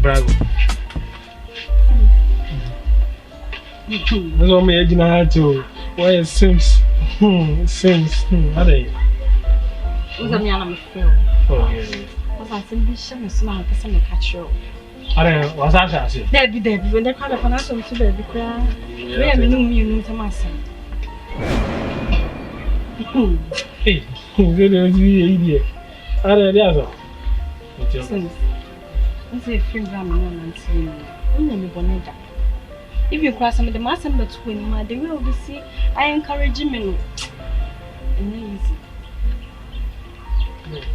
Bravo. That's what me agent had to. Why it seems are they? Who's a man I'm feel? Oh yeah. Was I think this shame is not because I'm a catcher. Are they? What's that? I say. Debbie, when they come up on us to baby cry. We have been you to my son. Hey, really idiot. Are they there? I say, friend, I'm not seeing you. If you cross some of the master between my they will see. I encourage him. Easy.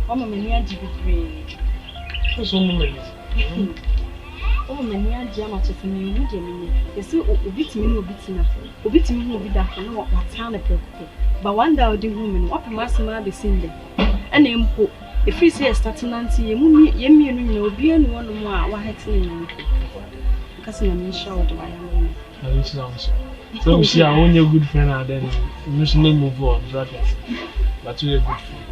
Oh, my near GB. So many. Oh, my near Jamacha for me, you see, obit me, obit me will be that for no what town a purple. But one day, the woman, what a master be seen there. And then, if you see a starting auntie, you know, be any one more, what had seen because I'm sure to my own. So, we see our own good friend, and then you should move on, but you're a good friend.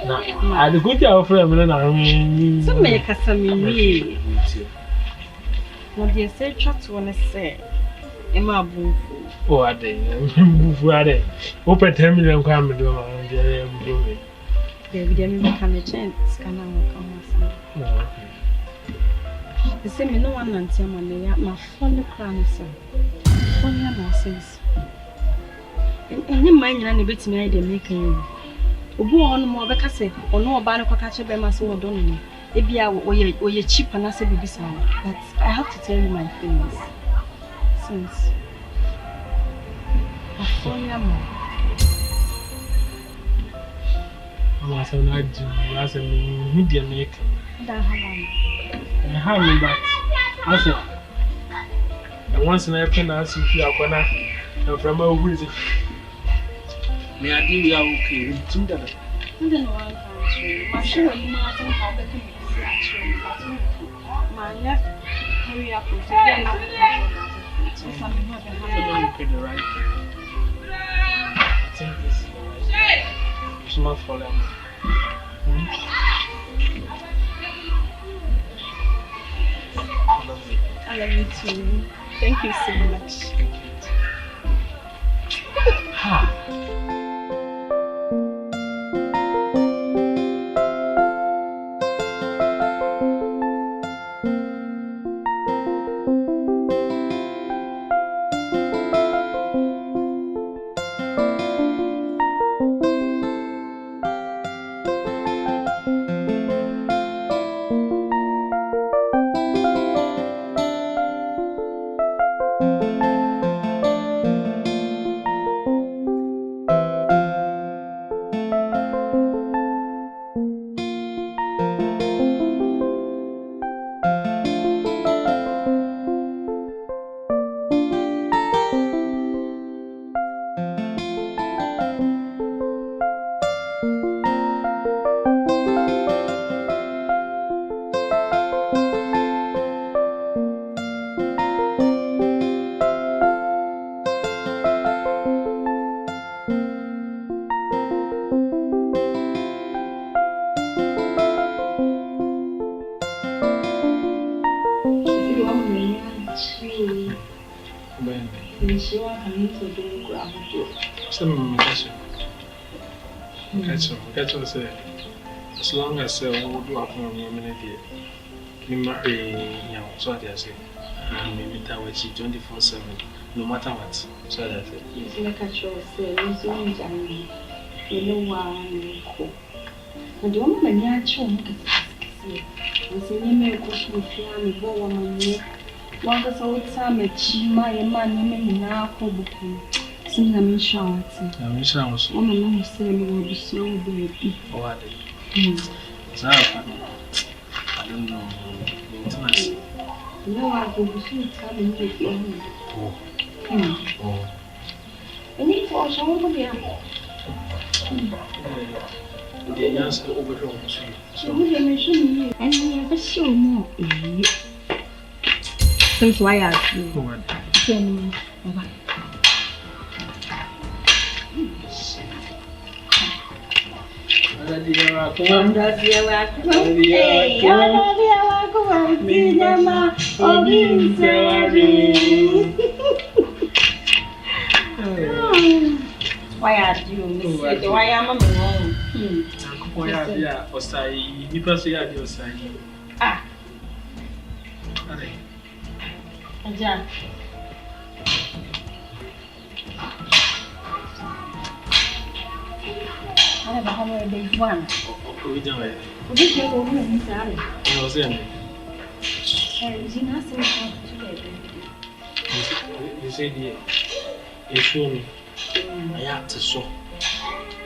Now, I the good job for a minute. I mean, some make us some me. What do you say? Chat want to say? Emma Boo. Oh, are they? Are they? Open 10 million crime and do my own. They didn't become a chance. Can I come? The same no one until my funny crown, sir. Funny nonsense. And you mind any bit me, they make you. Go on more because or no banner catch a bear so don't. Maybe you're cheap and I said, but I have to tell you my feelings. Since I funny I said, I do. I said, media make. I have me back. I said, once in a pen, I see you are gonna and from a visit. May I do you okay? I don't know why I'm sure you might have better actually. My left, hurry up with something not the right thing. I think this is not for them. I love you too. Thank you so much. As long as we do have one minute here, we marry young, so I say, and we meet our 24/7, no matter what. So that's it. You make a choice, you know why. And the woman, I chose was a name of Cushman family, woman. One was old time at Chima, a man, now, Hoboken. I'm sure. I'm sure. Woman, say you will be so baby. What? I don't know. Intimacy. No, I will be soon coming with you. Oh. And it was over there. The answer over so we mention you, and we never show more. Since why are you? Tell me. Why are you? Why am I wrong? Why are you? Osai, you person are the Osai. Ah, Aja. I have a hundred big one. We don't know. We can't go in Saturday. I was saying, You know, some you said, you show me. I have to show.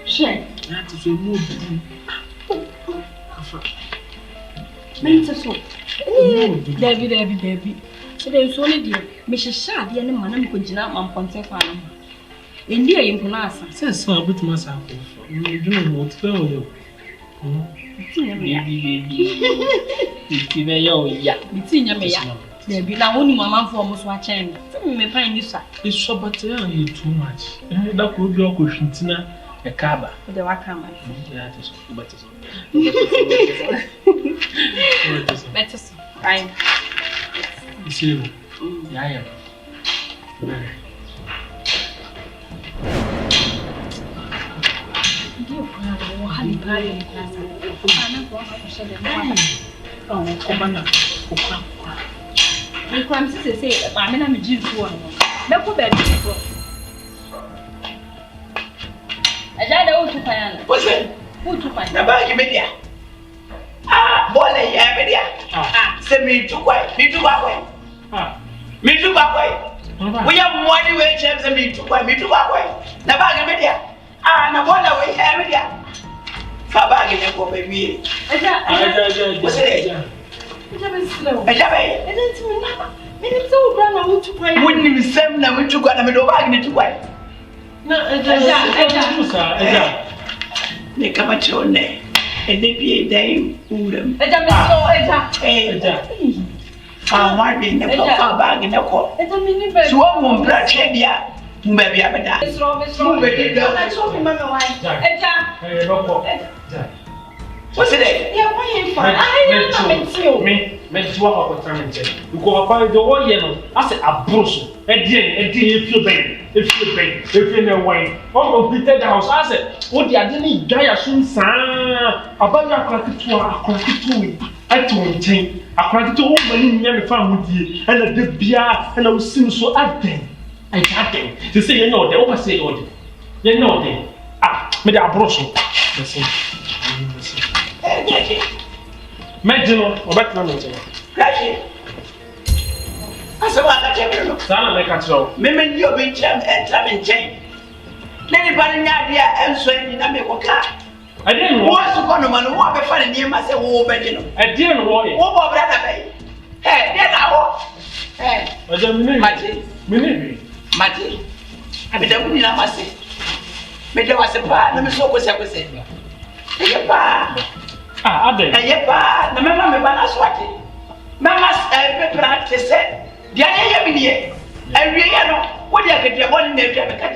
Sure. I have to show more. Mental so. Debbie. So there's only dear. Mrs. Shad, the enemy man could not man contact farm. India in Punasa. Says so a bit myself. You don't know what to tell you. There be now only mamma for almost watching. Me find you, sir. It's so but you too much. That could be a question. A cabba. The Wakama. Better. Fine. You see, I am. What's that? The bag media. Ah, boy, yeah, media. Ah, send me to quiet. Me to away. Me to away. We have money where James and me to quiet. Me to away. The bag media. Ah, no wonder we have media. Fabag in the boy, me. What's that? Wouldn't even send them to go and no bag to quiet. No, they come at your name and they be a dame. Might be in the bag in the court. So I won't black head yet. Maybe I'm a dad. What's it? Yeah, why me, make you walk up with time. You go up the whole yellow. I said, a bruise. A dear, if you bang, if you know why. Oh, Peter the house. I said, what the Adini Gaia soon, sir. About your cracky to a cracky to it. I told him, I cried to all my young family, and the beer, and I was seem so at them. I had them to say, you know, they always say, oh, you know, they made a bruise. Listen. Medino, or better than Crashing. I saw that general. Sana make a show. Women, you've been jam and traveling chain. Anybody idea and swing in a make a car. I didn't want to go to man who have a funny near myself. Oh, Benjamin. I didn't want it. What about that? Hey, then I walk. Hey, I don't mean Mati. I mean, I wouldn't have my say. But there was a part, let me show what I was saying. Ah, Ade. Yep, the member of my swati. Mamma's practice said, the idea be here. And we know what you get your one name to have a cat.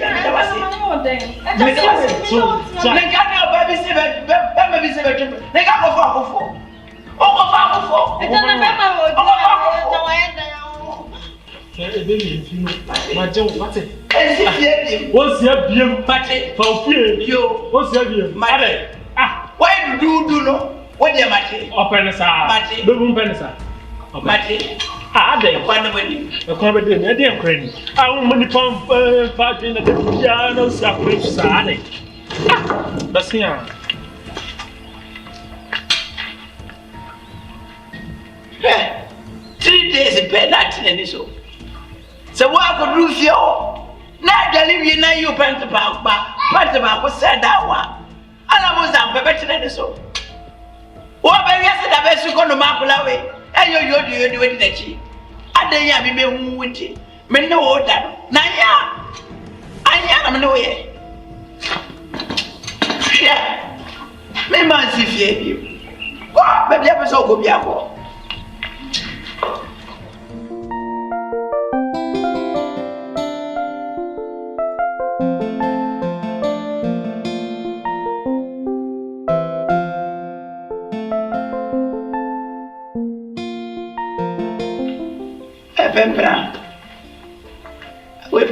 Why do you know what you are? Open us out. Boom, Pensa. Mate, they find a wedding. A comedy, a dear friend. I want money pump fighting at the piano, sacrifice. That's here. 3 days in bed, not in any so. So, what could you feel? Not the living now you pant about, but said that one. I was better than so. What by yesterday, I bet you go to Mapulawe, and you're doing the cheap. I didn't have me winty. Men know what that. Naya, I am no way. Yeah, me man, if you. What, baby, I was all go be a war.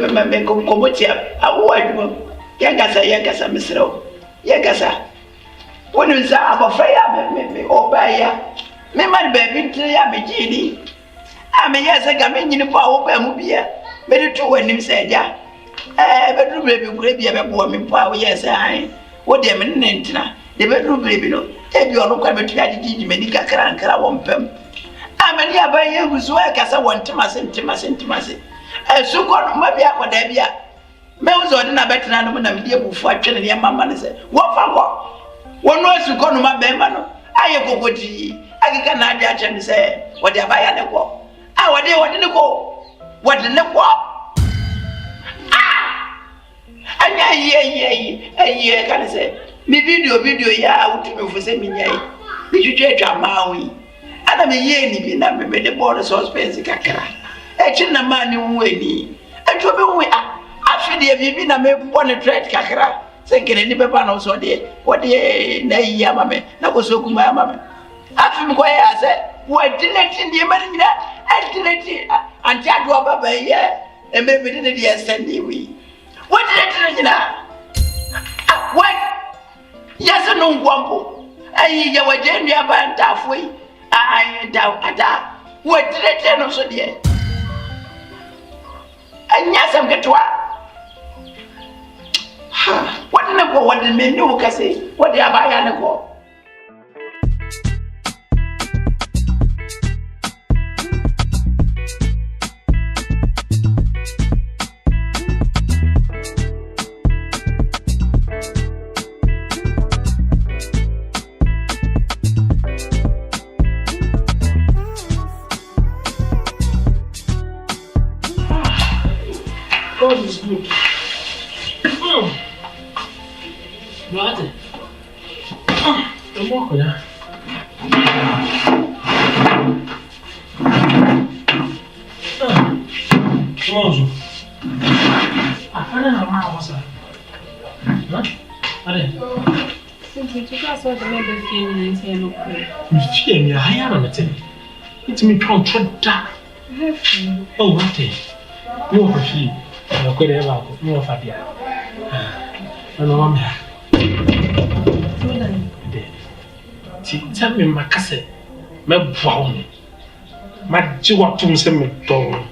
me komotia awu yagasa misro yagasa wonu za abofra ya me obaya me man baby ntire ya me gini ame yesa ga me nyini po awu ba mu bia me de to wanim se ja bedroom baby kure bia be bo me po awu yesa ai wo de me nentina de bedroom baby no e bi onu kwa betu ya gigi me ni kakra wo mpem amani abaye guzu akasa wontimase suko no mabia koda bia me uzo de na betina no na me bufu atwene ne mama ne se wo fa ko wono suko no mabema no aye kokoti akika na ade ache me se wode abaya ne ko wode ne ko anya ye kan se mi video ya utumi fu se mi nyai mi twetwa mawi ana me ye ni bi na me de ball suspense kakra echi na mani wani echo be wi afide bi na me ball threat kakra se nkene ni be ba na so de wode na yi ama me na ko so kuma ama me afi mi ko ya se wa delete ndi mani nyina delete anti ado baba ye embe bi de de send wi wa delete nyina what yes no ngwampo ayi ya waje ndu aba ntafoi ayi ada wa delete no so de anya sam ketwa what ne ko what me no kase what ya ba ya ne ko God is good. What? I'm walking now. Come on, I don't know how was that. Huh? I didn't. Since you took us what the member feeling and say, look, You feel me? I am a thing. It's me control that. Oh, what thing? You are free. I'm going to have a more fadia. I know I'm here. Tell me, my cousin, my brown. My Jew to send me down.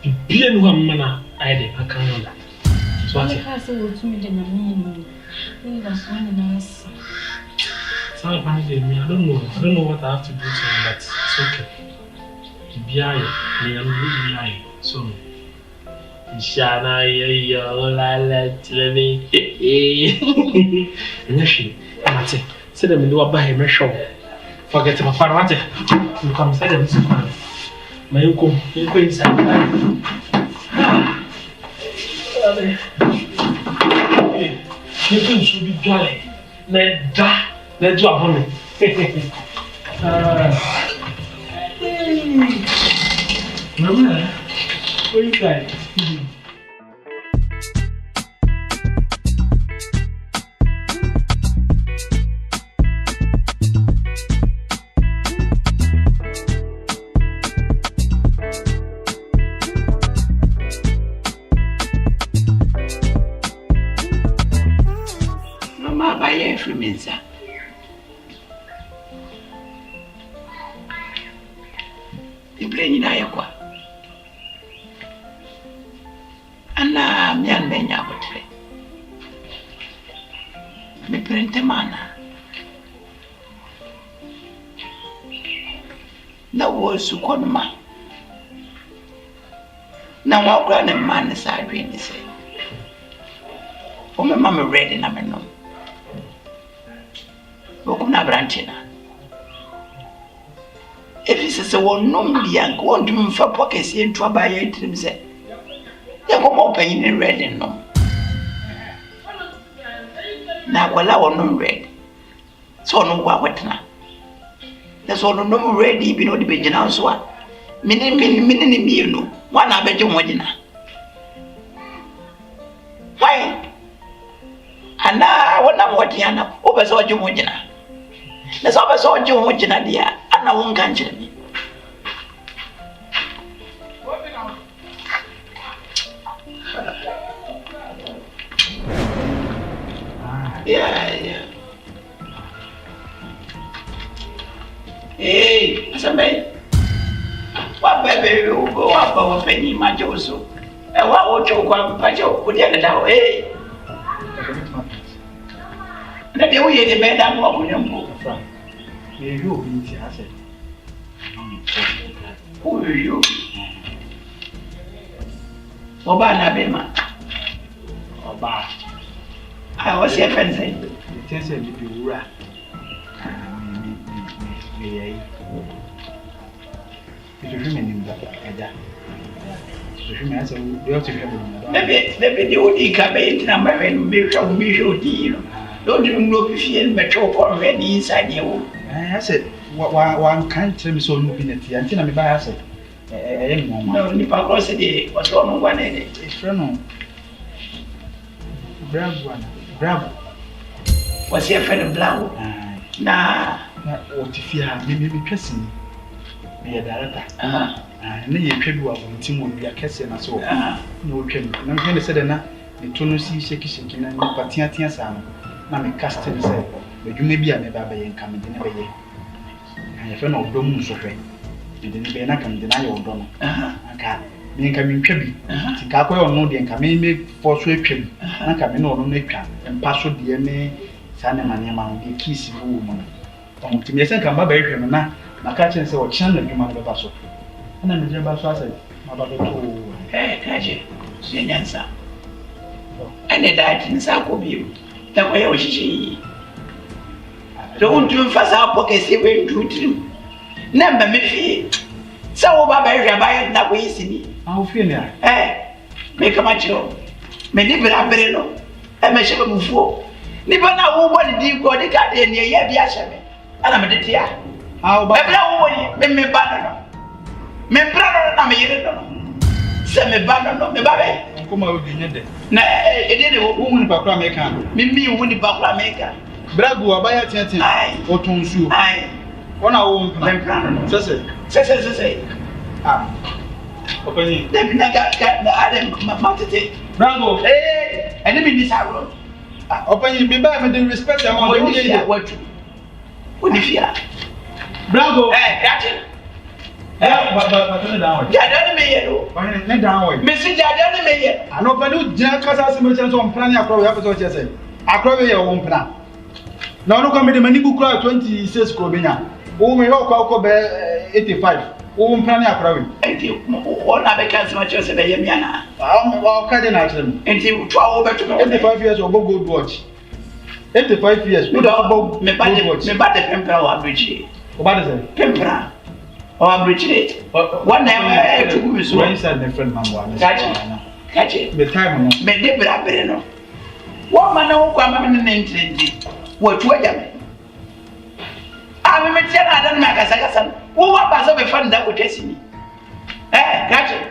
The being one manner, I did. I can't remember. So I can't to me the meaning. That's one in us. I don't know what I have to do to him, but it's okay. Be so. Shana yo la me. Nashi, Mate, said them in the by him show. Forget my father. You come say them this man. My uncle, you go inside. You can should be jolly. Let's drop on me. Mama, what you got? Mama, buy every minute. You play in Ayakwa. Ana mian menya botre. Me prente mana. Na wo su konma. Na wa kra na man sa adwene se. O me mama ready na me no. Wo na branchina. If you say one no biank won't do for pockets into a buyer trim say. You come up in red and no. Now, well, I will not red. So, no, what now? That's all no ready, you know, the pigeon house one. Minute, you know, one I bet you more dinner. Why? And now, what I'm watching, over so you more dinner. That's over so you more dinner, dear, and I won't cancel me. Yeah. Hey, Sammy. What baby you go up over Penny Majoso? And what would you go Pajo with the other down? Hey. Let the way the bed I'm walking on. You be here, I said. Who are you? Obana Bema. Oba. I was here fencing. The tense of the Ura. If you remember that, if you answer, you have to remember. Maybe the only campaign number and visual deal. Don't you know if you metro already inside you? I said, one can't tell me so looking at the antenna. Me by I said, no, Nipa City was on one end. It's from Bravo. Was your friend Blau? Nah, what if you have maybe pressing me a director? And then you could walk with Tim will be a castle and so. No, can I'm going to say that the Tunusi shaking and Patian Sam. Now, my custom said, but you may be a never and coming in a way. I have no doom so fair. You didn't be can deny your donor. I can't. Me coming crabby. Tikapo or no, the coming make for sweet crib. I come in on nature and pass through the MA Sanman among the kiss woman. To me, I think I'm a baby now. My catching so channel you might have a so. And I'm a jabba sausage. My brother, hey, catch it. The answer. And the diet in Sakobi. The way I was she. Don't do fast our pockets, you went to him. Never me feel. So, Baba, I that way, see. I'll feel there. Eh, make a macho. Many people are better. I may share a fool. Never know what deep got the cat in your yashame. And I'm a dear. How about me banner? Me brother, I'm a year. Send me banner, me baby. Come out with you. Nah, it didn't woman Bakra maker. Me winning Bakra maker. Brago, buy a tent. Or Tonsu. Aye. One hour, my brother. Say. Opening. Then I got the Adam Matete. Brago. Eh, and then this hour. Opening be back with the respect among the what? What if you are? Brago. Eh, Captain. But turn it down. Jadon me, why down? Mr. Jadon me. I know, but you just cast us on planning a crowd episode. Yes, I crowd your own plan. Now, look at me, the many book crowd 26 Crobina. Oh, we all 85. Oh, planning a crowd. And you won't have a chance much as a Yamiana. I'll cut in at them. And you 85 years or good watch. 85 years. We don't me by the Pimpinaa bridge. What is it? Pimpinaa. Or bridge. One name to be so. Said the friend, Mamma. Catch it. The time, may they be up. What man, no, come in the name. What were them? I'm a tell I don't make a second. Who was a fun that would test me? Eh, catch it.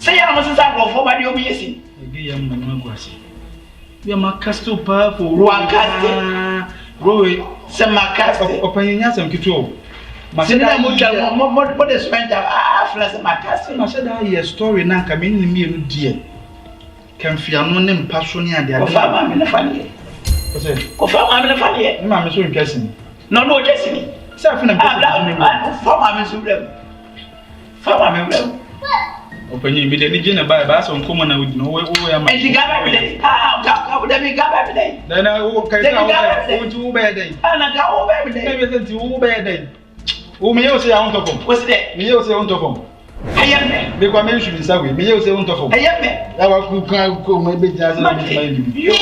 Say I must have for my obesity. Young man, you're my castle powerful. One castle. Roy, some castle. Open your some control. Masada what is spent after my castle. Masada, a story now coming in me, dear. Can feel no name passion and the other. I'm in the family. I'm in the family. Mamma, so guessing. No, Jesse. Something about Farmer Farmer. Open you, the Nigina by Bass on common, I would know where I am. And she got every day. How would they got every day? Then I will carry out to bad day. And I got over every day. Maybe to bad day. Who may you say on top of? What's that? Me, you say on top of. I am the convention is away. Me, you say on top of. I am I will maybe just you.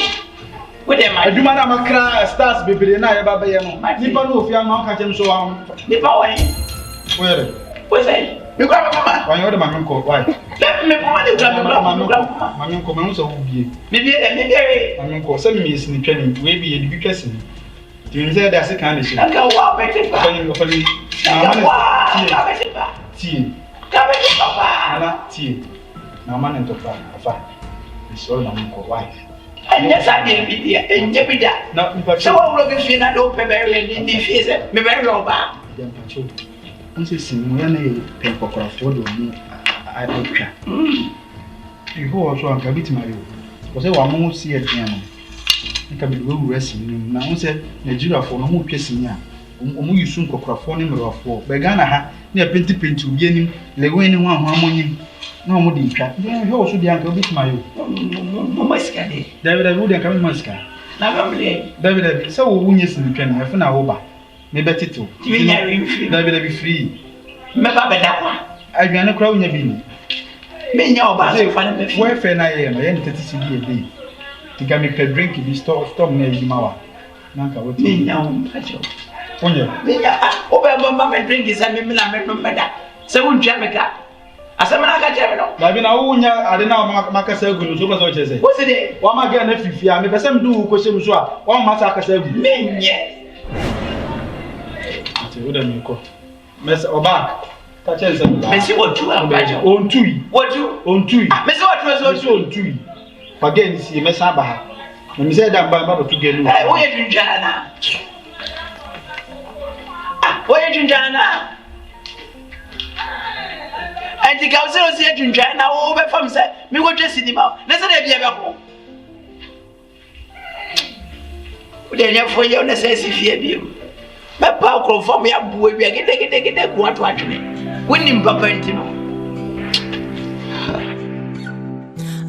What am I? Do Madame Accra stars be pretty nice about Bayano. Nipa no fear, Mount Catcham so on. Nipa, where? What's that? You got a why you're the man called why? Let me put the man come so be. Maybe I'm called some means in the training, maybe in the person. Do you say that's a kind of shit? I go up at it. Tea. Tea. Now, man, and to it's all my uncle wife. And yes, I didn't be there. And you be that. Not so I'm looking for that open very in the face. Me very over. I'm saying, when I pay for me, I don't care. You go also a bit, Mario. Was I want to see a piano? nka me do rest nim na wo se Nigeria for no mo twesi a omo yusu nkokrafo ne mrofo be Ghana ha na penti obi anim lewe ni ho amonyim na omo di twa he wo so di anka obi tuma yo mo ska de David wo de anka me maska na family David so wo wunye sin twa na fe na wo ba me betito David free me ba be da kwa adwane kura wunya bi ni me nya oba so fa na me wo fe na ye no ye ntati si bi e dey tika me pe drink bi stop na yi mawa nanka wo ti me nya o pacho onye me nya o be mama me drink is me na me no meda se won twa me ka asema na ka twa me no ba bi na wo wunya ade na makasa agu no so ba so chese wo se de wa ma ga na fifia me pese me du ko shemu so a wa ma sa akasa agu me nye ate wo da me ko mes oba ta chese me si wo tu a pacho on tui wo tu me si wo tu so on tui again si me sa ba ha me say da ba ba to gelu wo ye tunjana wo ye tunjana anti ka se o se tunjana wo be fam se mi go twesi ni ma na se de bia be ko o de nya fo ye na se si fie bi be pa ko fam ya buo wi gede ko ato atwene woni mpapa ntino.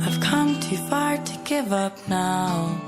I've come too far to give up now.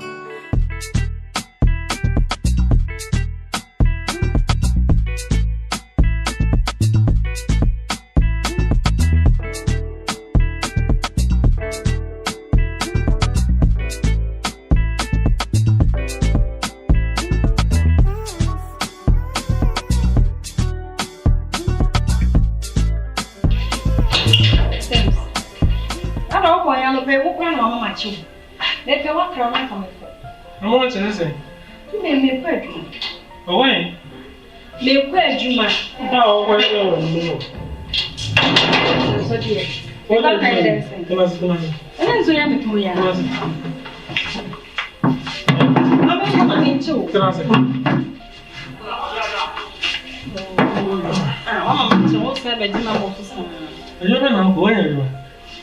Let me walk around from it. I want to say. You may me pray. Oh, why? Me pray, Juma. Oh, why? No. So, dear. What are you saying? And then so, I'm to you. I'm coming too. Can I say? I'm so what's that? I'm office. You don't know where you are.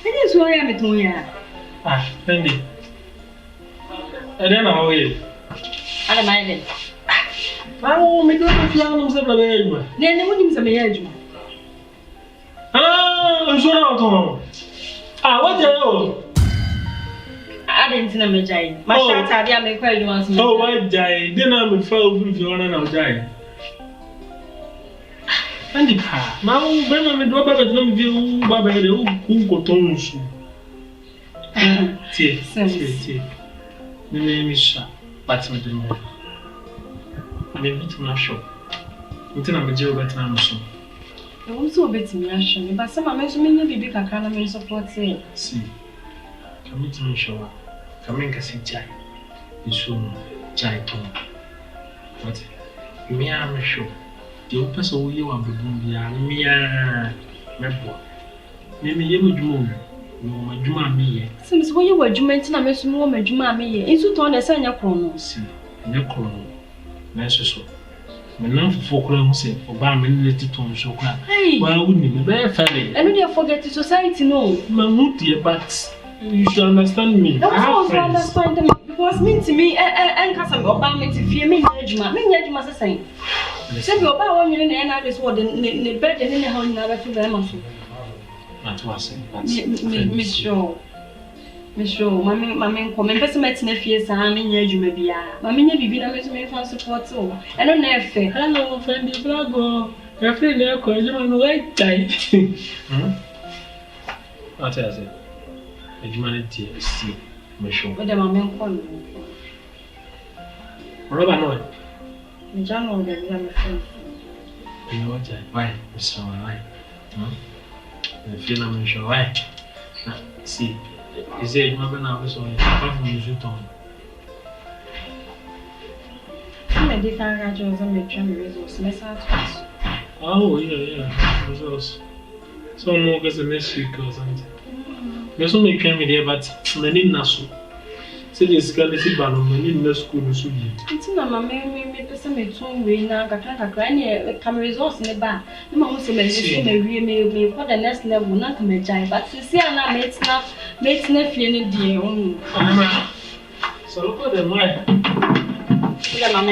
It is who I am to you. Ah, Fendy. And then how are you? I don't mind it. Now, me don't know if you are not there. Then the women's a marriage. Ah, I'm sure not. Ah, what are you? I didn't know my giant. My shots are there, make quite once. Oh, what giant? Then I'm a fellow if you want to giant. Fendy, now, when I'm a drop of a view, Baba, who got on you. Tia. My name is Sha, but I'm doing it. Maybe to my shop. Until I'm a jail, but I'm so. I also bet me, actually, but some are mentioning maybe big economy support. See, come to me, show. Come in, Cassie Jai. You soon, Jai Tom. What? You may have a show. The opus of you are being me. Maybe you would move. No, Juma me. Since when you were Jumentin, I made some more Juma me. In so on, I sang your chrono. See, your chrono. Nice so. My name for Folklore say, for Barman little tone so cry. Hey, why wouldn't you be very fairly? I don't forget the society, no. Mamma, dear, but you should understand me. I also understand them because mean to me, and Cassam Obama to fear me, Judgment, must say. Send your power in the end of this word in the bed and in the home, never to them also. That was it. Miss Shaw, Mammy, come and pass my nephews. I mean, you may be. Mammy, you be a me for support. So, I don't know if hello, Fendy, Blago. Your friend, they're calling you on the right time. I'll tell you. Humanity is see, Miss Shaw. But the mammy calling Robert, no. The general, the young friend. You know what? Why? It's so right. I feel I'm sure why. See, he said, you never know, so I'm from you. I'm a different graduate and make sure results. Oh, yeah, results. So, more because the next week or something. There's only me there, but I need Nasu. Say this girl is a balloon, I need no school. It's not my mammy, person may turn way now, Kakaka, come results in the bar. The mom say, me for the next level, not to me, but to see, and I made nephew in the so look the mic. I'm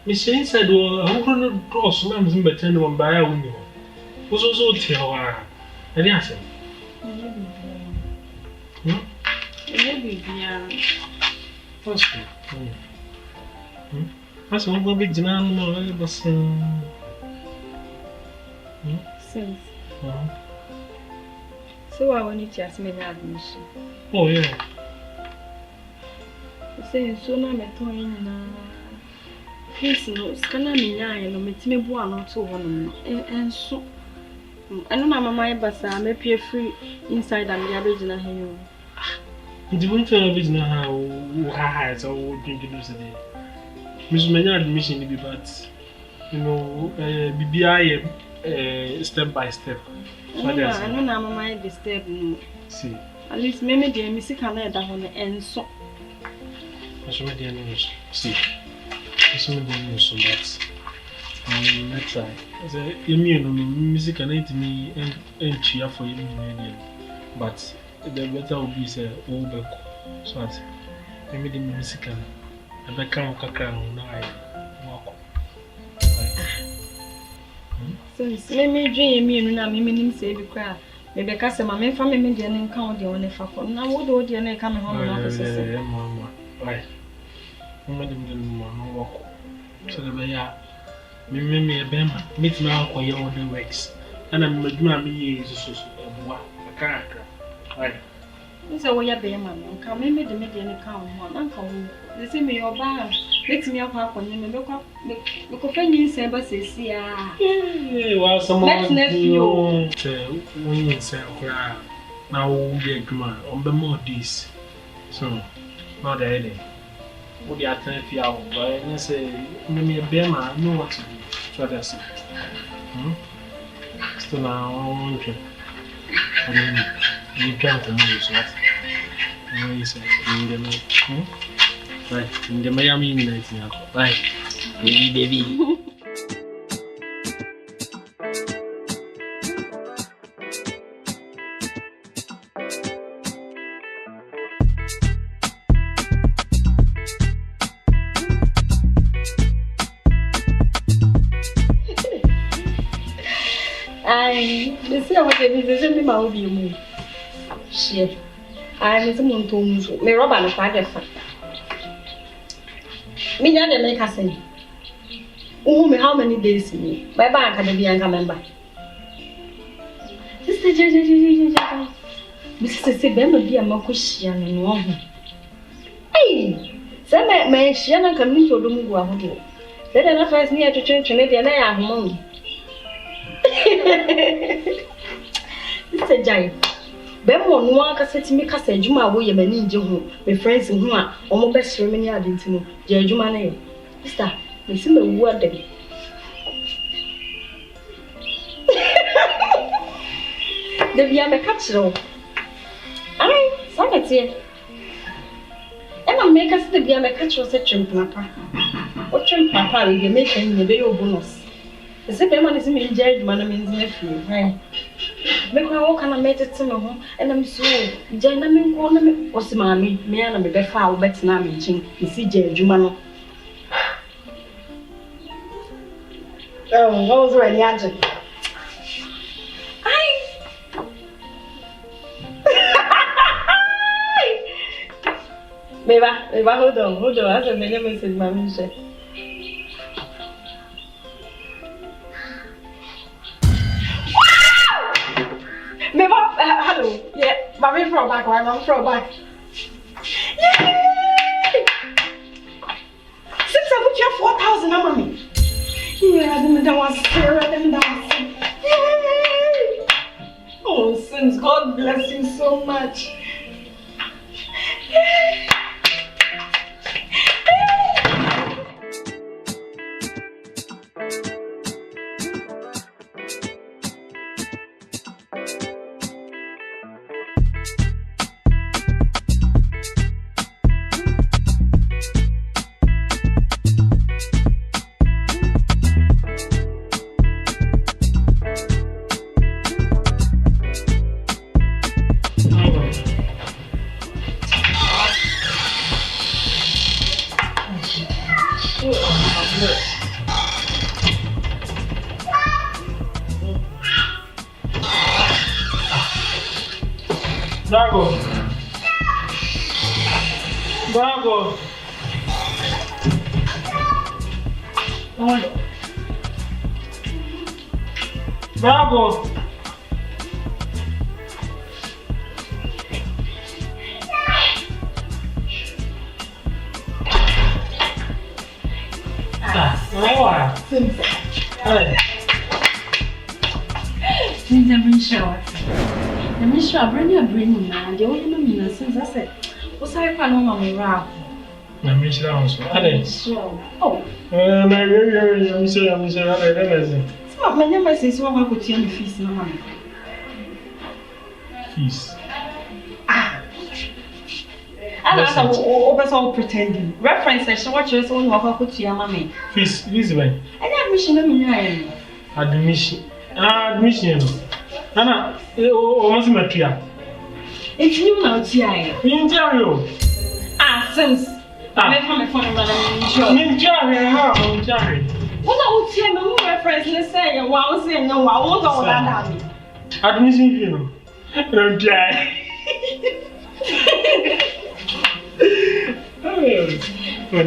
Machine said, well, I'm going to draw some better than one by a window. Was also tell her. And yes, that's one big general, but so I want you to ask me admission. Oh, yeah. You say, soon I'm a toy. Please, no, scan me, I know me to me one or two one, and so I don't know my but I may appear free inside and the original hero. You won't tell original how has or drinking news a day. Miss Maynard admission to be bad, you know, BBI step by step. I don't know my disturb. See, at least maybe the Missy Canada on the end so. I should make the news. See. So many so much. Let's try. As a music and it me and cheer for you, but the better will be say all back. So I made the music and I become a crown now. Walk. So maybe dream me and I'm meaning say be cry. Maybe cast my main family and count the only for now. What do you coming home? Right. Madam walk. So the way me a bema, meet me out for your other works. And I'm me is a character. Right. This is where you man. Come in the median account. Uncle, they say me your bar. Makes me up on you. Look up. Look up any saber says, yeah. Well, someone nephew. When you say, now we'll be a grandma on the more this. So, not the idea. What the alternative hour, but I say, maybe a bear man, know what to do. So that's it. Still now, I want to. You can't move, what? You say, in the right, in the Miami United now. Right, baby. They say what they visit me, my own. She, I am someone to me, Robert, and father. Me, I make us say, oh, how many days me? Bye bye, can be a member. Mrs. Bemba be a Mokushian and one. Hey, some man, she and come into the Mugu. Let her first near to church and maybe I am home. Mr. Jai, Bemo, no one can say to me, Castle Juma, we are many Joe, my friends who are almost best remaining. I didn't know, Juma name. Mister, we see the word. The Viama Catcher. I, Saturday. And make us the game, catch was a chimpapa. What chimpapa, you make a day of bonus. The second one is in jail, man, means nephew, right? Make my walk and I made it to my home, and I'm so gentlemen corner was mammy, me and I'm a foul bet now meeting, you see, Jay Jumano. Oh, what was already answered? Maybe, hold on, as a man message, Mammy said. Maybe, hello, yeah, Mammy throw back, I'm throw back. Yay! Since I put you 4,000, Mammy. Yeah, I didn't want to stare at them dancing. Yay! Oh, since God bless you so much. Yay! Bravo. Bravo. I'm sure I bring you a brain now. The only woman since I said, what's I can on my rap? I'm sure I was oh, I'm my name says what I could see on the feast. No, feast. I was all pretending. Reference session, what you're saying, what I could see, mammy. Feast, Elizabeth. And admission, admission. Anna, almost material. It's you now, T.I. Interior. Since I found my phone, what I would say, no reference, let's say, and what I was saying, no, I won't all that. Admission, you know. Don't try. When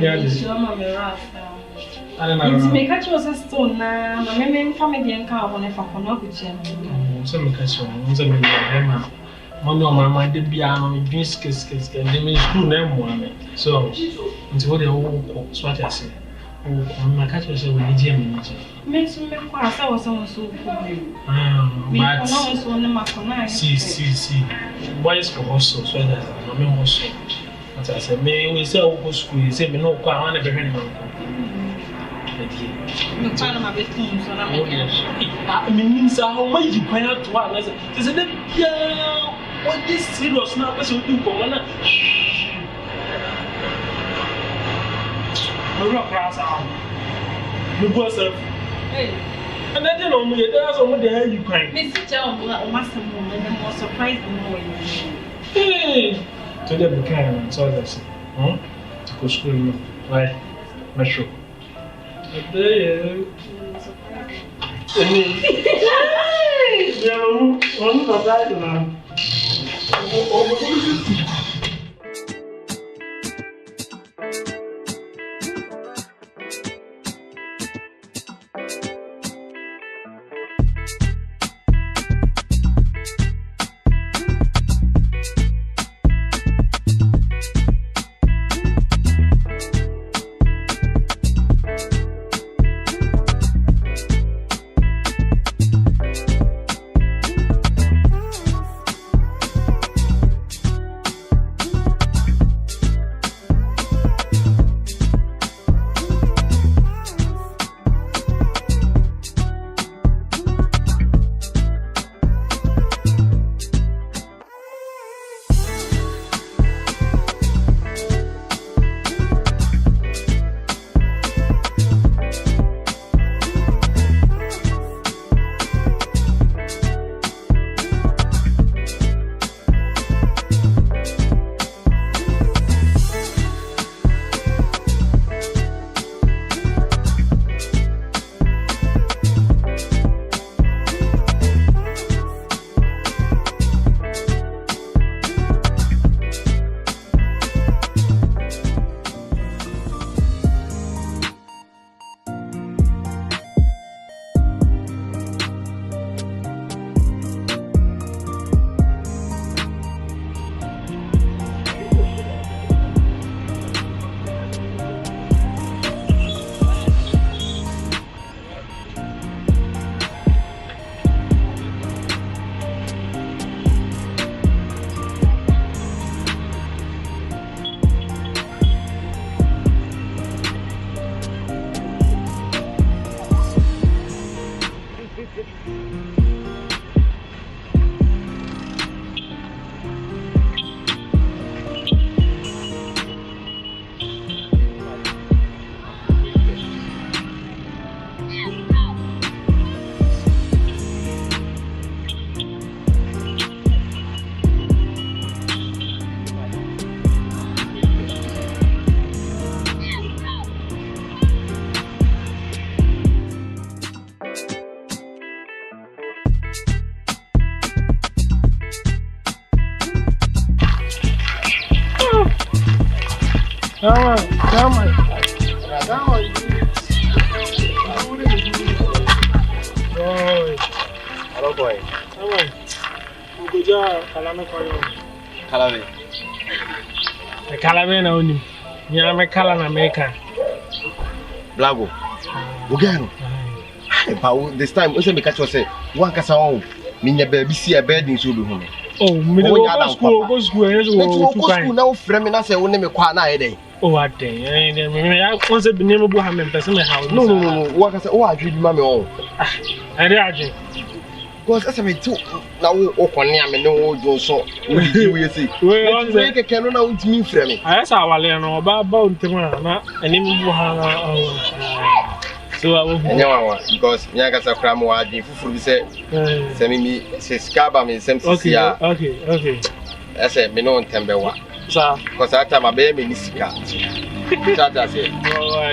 I don't know. It's me catch was a stone now. My main family and car on if I can not with you. Some catch on, some Mamma, my mind did be on biscuits, and they may screw them one. So, into what they all swat I say. Oh, my catch was a religion. Makes me quite I was almost so but see. Boys for hustle, so that my mem was so. As I said, may we sell go school, you say, no, quite one of the I mean, how much you point out to us? Is it what this serious now? What you do, Commander? We're not class out. You go, sir. And I don't know, there's only the hell you crying. Mr. John, Master Moon, and more surprised than knowing. Hey, to the kind, so that's it. To go school, right? Metro. Come on. Hello, boy. Come on. Good job. Kalame koyo. Kalame. The kalame na oni. Ya me kala na America. Blago. Bugano. But this time, we say me catch you say one kasa on. Minya baby see a bed in so be home. Oh, me go school, go school. Now frame na say woni me kwa na eden. Oh, I think. I want to be name bu ha me person me house. No. One kasa o adwi bi ma me on. I dey adwi. Because as me too na wo kwane am ne wo jo so. We say. We ke kenu na ultimi frame. I say awale no ba untema na enim bu ha na. So I will. Because Nyagasa Kram was the fufu say, Sammy, Scaba, me, some okay. I said, me no tembewa. Sir, because that time I bear me Nisika. Tata said,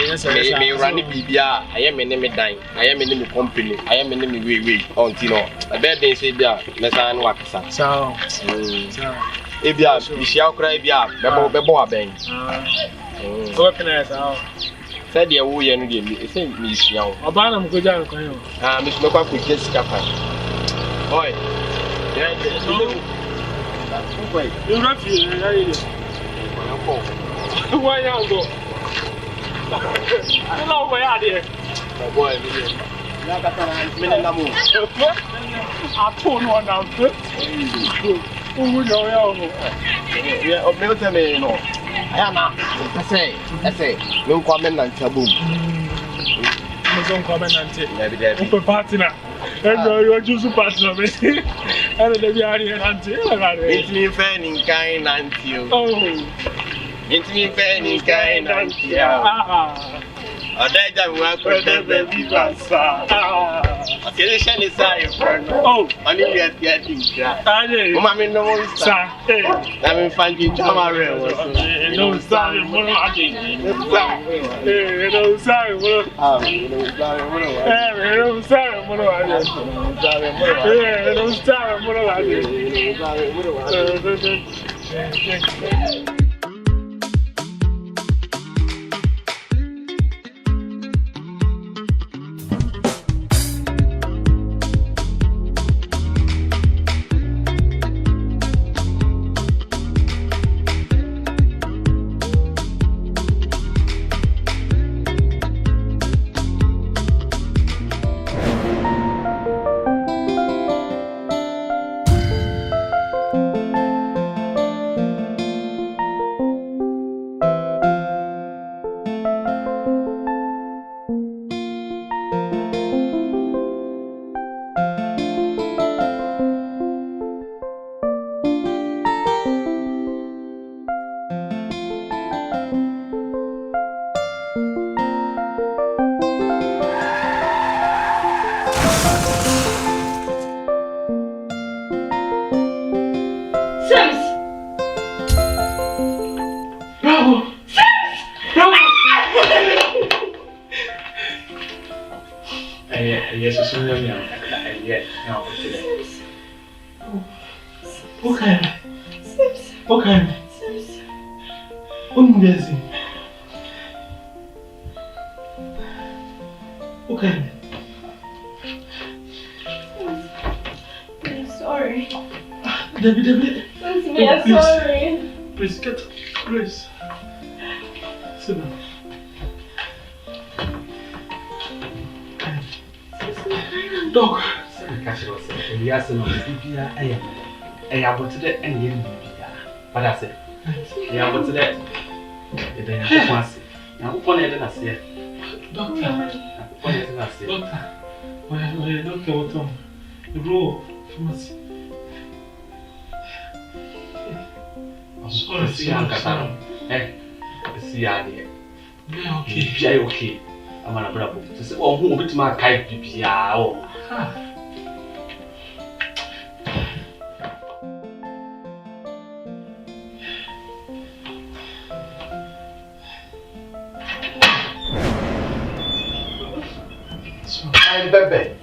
yes, me running Bibia, I am a name dying, I am a name company, I am a name we on Tino. I bet they say, Messan Wakasa. So, if you are, we shall cry, Bebo Bang. What can I say? Fendy, who you know, it's a Miss Young. Abana, go down. Miss Moka could get scapa. Boy, you refuse. Why not go? I don't know where I did. My boy, I told one down. Who know? Yeah, of military men, no. I say, no comment and taboo. Don't comment until maybe there be a partner. And you're just a partner. And then we are here until it's me fanning kind until. Oh, it's me fanning kind until. A day that we are for the baby. A selection is oh, I need to get things. Mamma, no, sir. I'm finding Jamara. No, sorry, no, sorry. Yes, as soon as I'm yet now for today. Okay. Okay. I'm sorry. Debbie. I'm sorry. Please get up. Please. Sit down. Dog. Yes, no, I am to the end. But I said, yeah, what's that? Now, upon it, I said, Doctor, where Doctor Otom, the bro, pharmacy. Sorry, see, I'm see, okay. I'm a bravo. To say, oh, who bit my kite, PPR. I'm baby.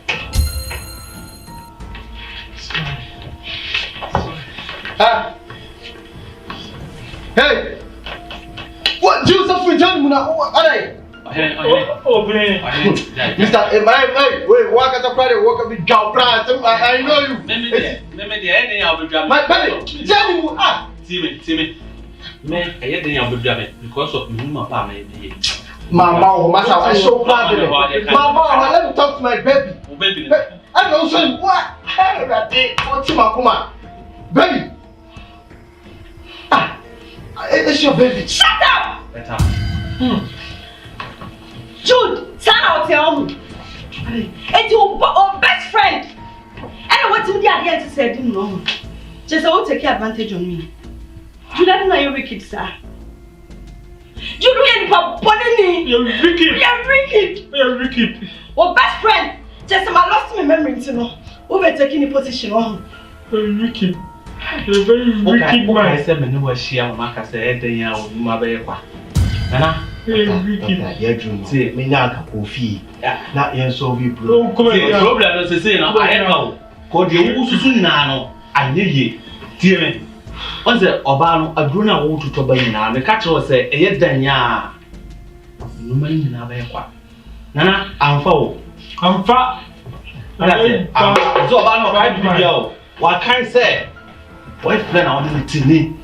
Sorry. Hey! What Joseph we done muna. Alright. Oh, Mr. Wait, walk as a Friday, walk a bit job. I know you. My baby, tell me, See me. I had the other because of me, my family. Mama, I'm so proud of it. Mama, let me talk to my baby. I know so what? What's my come baby? It's your baby. Shut up! Jude, stand out here. It's your best friend. And what did the idea to say? No. Just I won't take advantage of me. Jude, I don't know you're wicked, sir. Jude, you're wicked. You're wicked. Well, best friend. Just I lost my memory to know. We're taking the position on. You're wicked. You're very wicked man. I said, "No, she and Mark said, they are my baby." Nana, you're dreaming. See, me not coffee. Not yet, so we problem is saying, I know. Called you soon now. I knew ye. Dear me. Once the Obano, a grown up to Tobayana, the catcher was a yet then ya. No man in Avar. Nana, I'm foul. I'm fat. I'm so about what can I say? What plan on the tinny?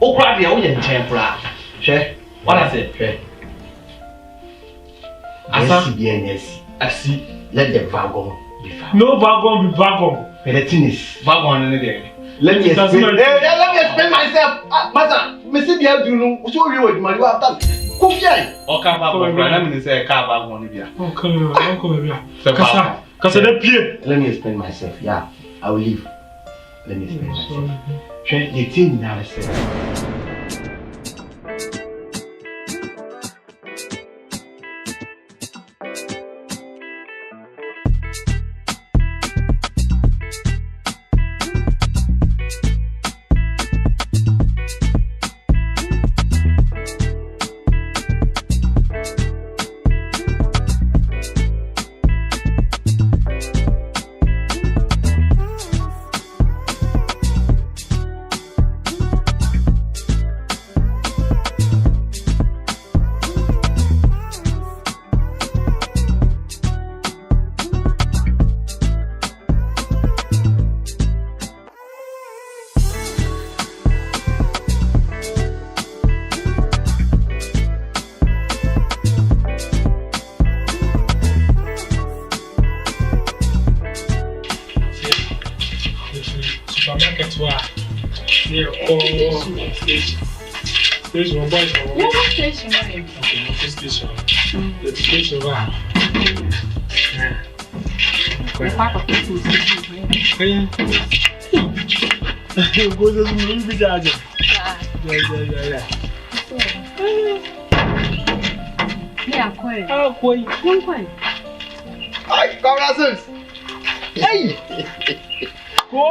Oh, cry the old temper. Share what I said. I see. Let the wagon be found. No wagon be wagon. The tin is wagon in the day. Let me explain myself. Master, Mr. Bill, you know, so you would my done. Coffee. Or come back when I say car wagon. Let me explain myself. Yeah, I will leave. Let me explain myself. The thing now is Station, boys. Station. The station. Go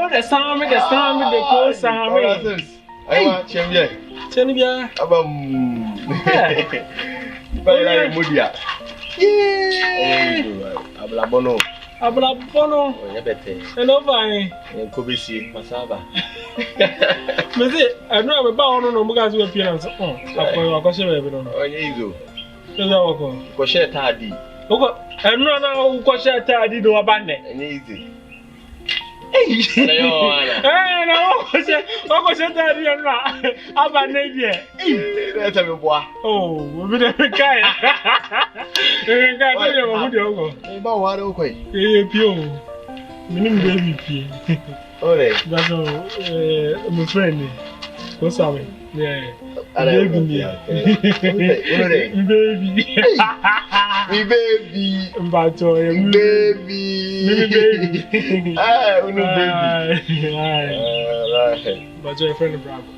the Sammy, the cool Sammy. I want champion. Chenibia. Mudia. Ablabono. And over Kobisi, Masaba. I know about no because we appearance. Oh, I question everyone. Oh, you do. Kosher Tadi. I know Kosher Tadi do abandon. Easy. Hey, no, I said that you are not. I'm a navy. That's a boy. Oh, we never can. You can't tell you about what okay. Pure. Meaning baby. Oh, that's all. My friend. What's up? Yeah. Baby. Baby. Baby. Ah, baby. But your friend Bravo.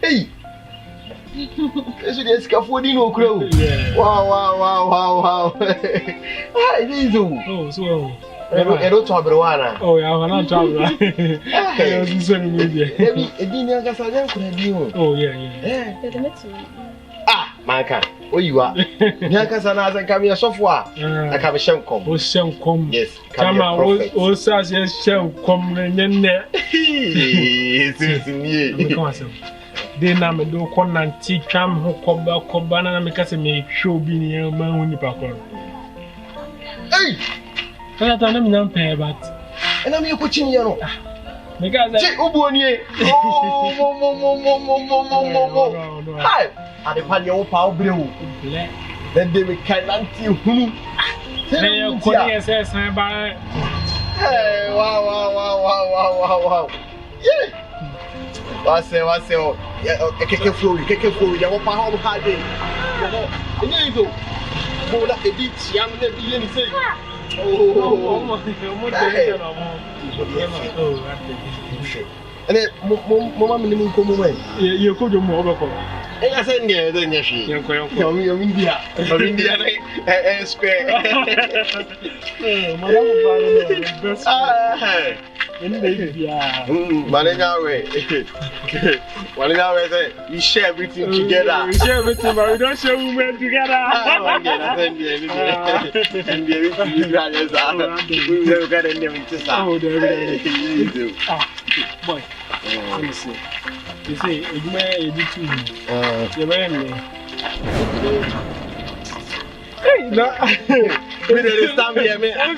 Hey. This is scaffolding or crow. Yeah. Wow. Ah, it is. Oh, so. I don't talk about oh, yeah, I'm not talking about it. Oh, yeah. Ah, Manka, where you are? Yankasana and come here software. I come a sham come. Oh, sham come. Yes, come out. Oh, says yes, sham come. And then, Then I'm a do con and tea tram who cobana because I make show being a man when you pack on. Hey! I don't know pay but And I'm your coaching, you know. Because I say, Ubonye. Oh, hi. I depend your power blue. Then they will can't see who. They are calling SS by. Hey, wow. Yeah. What's it? Yeah, keke flow, you want my home hard day. You know, you go. Go like a beach, young lady, say. And then, Mama, you come away. You could do more of I said, yeah, then yes, you're India, square. We share everything together. We share everything, but we don't share women together. Boy, you say, it may be too. You may me. Hey, no. We don't stand here, man. I'm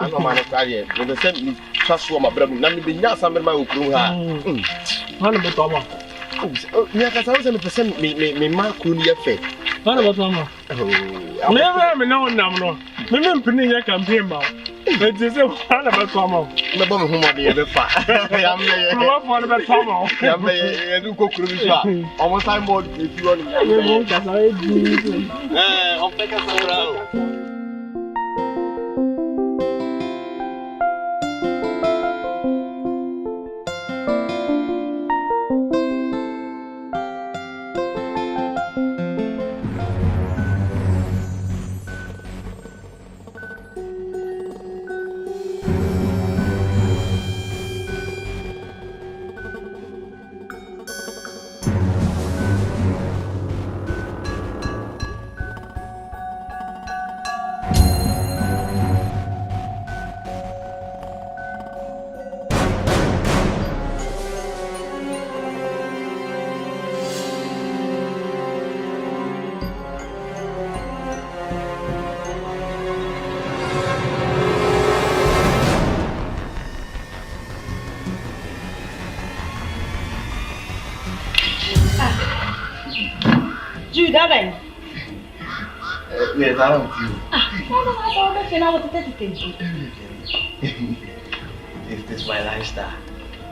not man of carrier. When they send me trust for my brother, let me be not some of my own. One about Mama. Oh, yes, I was a percent me, Mark, who near fed. What about Mama? Never know number. Maybe Penny campaign about. But this is one about Mama. The bomb whom I be ever far. I'm one about Mama. I'm go cruise. Almost I'm more if you want to. I'll take us around. Darling. Yes, I don't see. This is my lifestyle.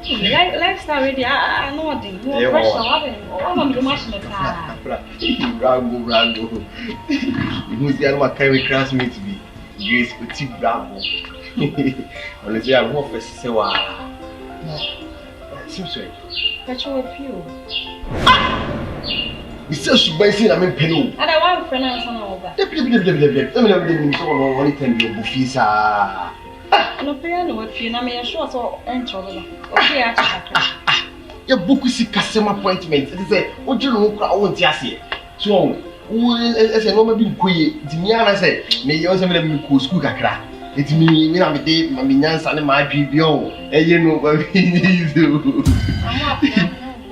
Lifestyle already. I know what you pressure. I'm the machine. Rago. You see, I'm a carry classmate to be. Grace Petit Bravo. Honestly, I'm more for say, wow. Seems right. Petrol fuel. You still should buy something. I'm in Peru. And I want friend and son over. Let me someone want to tell you Bufisa. No pay no what you. I'm sure so enter over. Okay, I your book is a customer appointment. It is what you know. I want to see. So, as a normal being queer, Timiana said, may you also let me school kakra. It's me, I'm a day, my minions and my PBO. And you know what we need to do.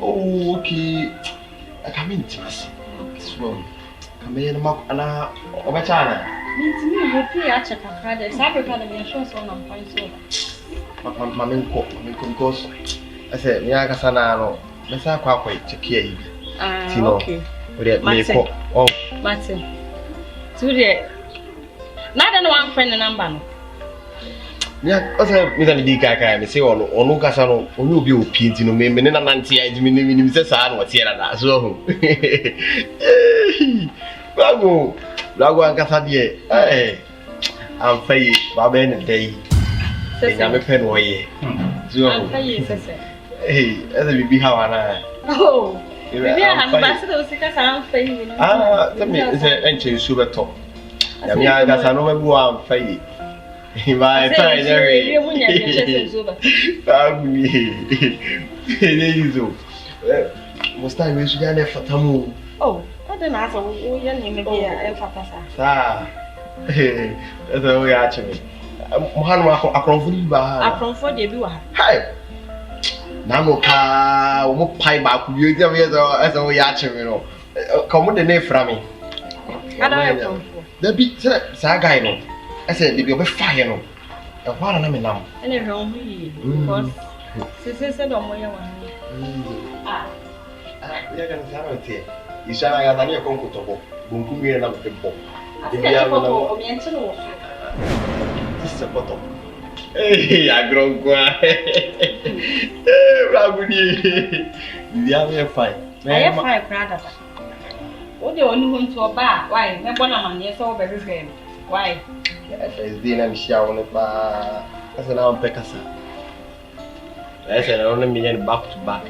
Oh, okay. I come in to us. It's wrong. Come in and mock an hour of a china. Means me, you pay a check of Friday. Saturday, I'm sure someone finds over. My main cook, goes. I said, Yagasana, let's have quite to care you. Okay. Oh, Martin. Today, not one friend and number. Yeah, what's up with the Dika? I say, or no Casano, or no be painting no me, and Nancy, I mean, Mr. San was here at so. Lago and Cassadie, I'm Fay, Baben and Day. I'm a pen way. Hey, as a baby, how I. Oh, I'm ambassador, I'm Fay. Ah, let me enter super top. I mean, I got another one Fay. My fine, must I wish you had a fatamu? Oh, I don't know. We are name again, Fatasa. Ah, that's the way actually. Mohanu akronfo di ba. Akronfo de bi wa. Hi. Na no pa o mo pai ba ku bi o eso ya chime no. Come the name from me. Ada akronfo. Da bi sa guy no. I said the be fire no. E kwa na me nam. Ene hwe on yi. Because se do mo ye wa. Ya kan sa no te. Isha ya na ni ko tobo. Bunku mi na ko bo. Dia ko to o mi enche no. Isso botou. Ei, agrongua. Braguni. Dia me fine. Aí fine crada. O de oni ho nto ba, why? Me bona man ye so be hwehwe. Why? Essa dina me chama no pa. Essa não é pecasa. Essa não é me back to back.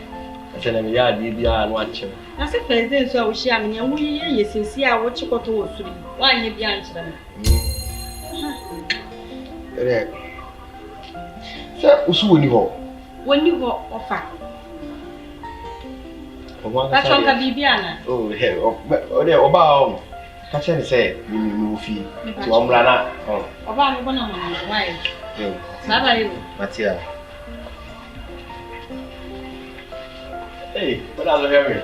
Essa não é minha dia no ancho. Na se president so wo hia me wo ye sesi a wo chikoto wo suri. Why ye bia nchira me? Sir, usu woni ho. Woni ho ofa. Ba chonka bibiana. Oh, he. O de oba o. Ka che ni say mi fi. Ti o mra na. Oh. Oba mi bona man. Why? Baba you. Matia. Hey, what are you hearing?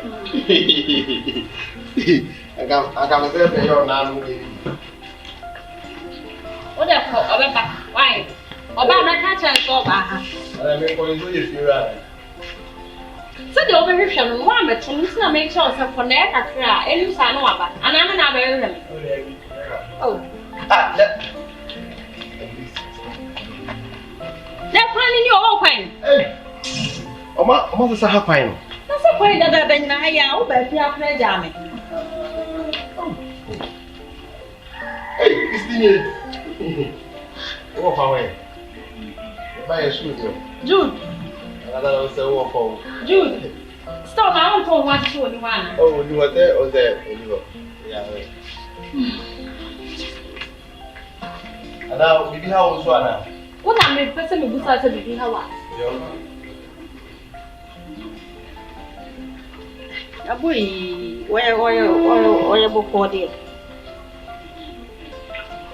I can say that you're not. O de ko oba ba. Why? Oba na ka che so ba ha. I mean, for you if you are. So the over here no one but na make sure say for na kakra enu sa no aba. Ana na ba hwehwe. Oh. Ah, That plan in your own. hey. Oma sa ha kwan no. Na se kwai da na ya wo ba fi afra jame. Hey, Christine. Wo fa we. Ba ye shoot yo. Jude. Another say wo fa. Jude. Stop na on phone what to ni wana. Oh, you were there or there? Yeah. And now, bibi ha wo so ana. What am me person me busa say bibi ha wa. Aboy, where boko de.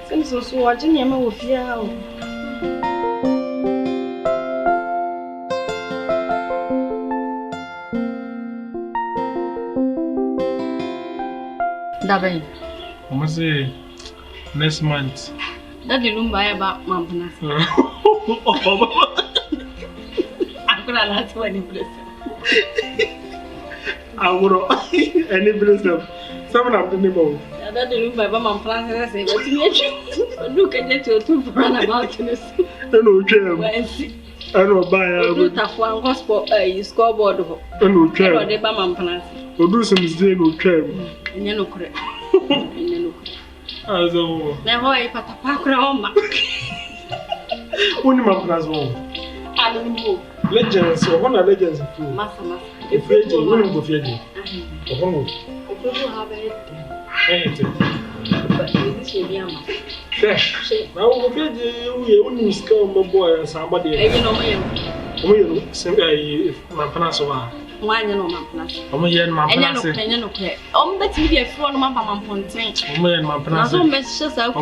Since so what in yama wo fia ha. Daben. I'm say next month. That the room buy about Mampana. I'm gonna last one in place. I would any place of someone of the neighborhood. That the room buy about Mampana. Say, what you look at it to run about in this. No, Jim. I know buy a good one gospel scoreboard. No, Jim. Or the Mampana. Or do some zero Jim. And you know, correct. As a now, I put a pack around. Only my class home. I don't know. Legends, or one of legends of food. Master, if you wouldn't go feeding. Anything. But this will be a man. Now, we only scum my boy and somebody. You know, my panasoa. Why you know my plus? I'm a young man. And you know, but you be a phone, Mamma Pontain. I'm a man. Panaso messages out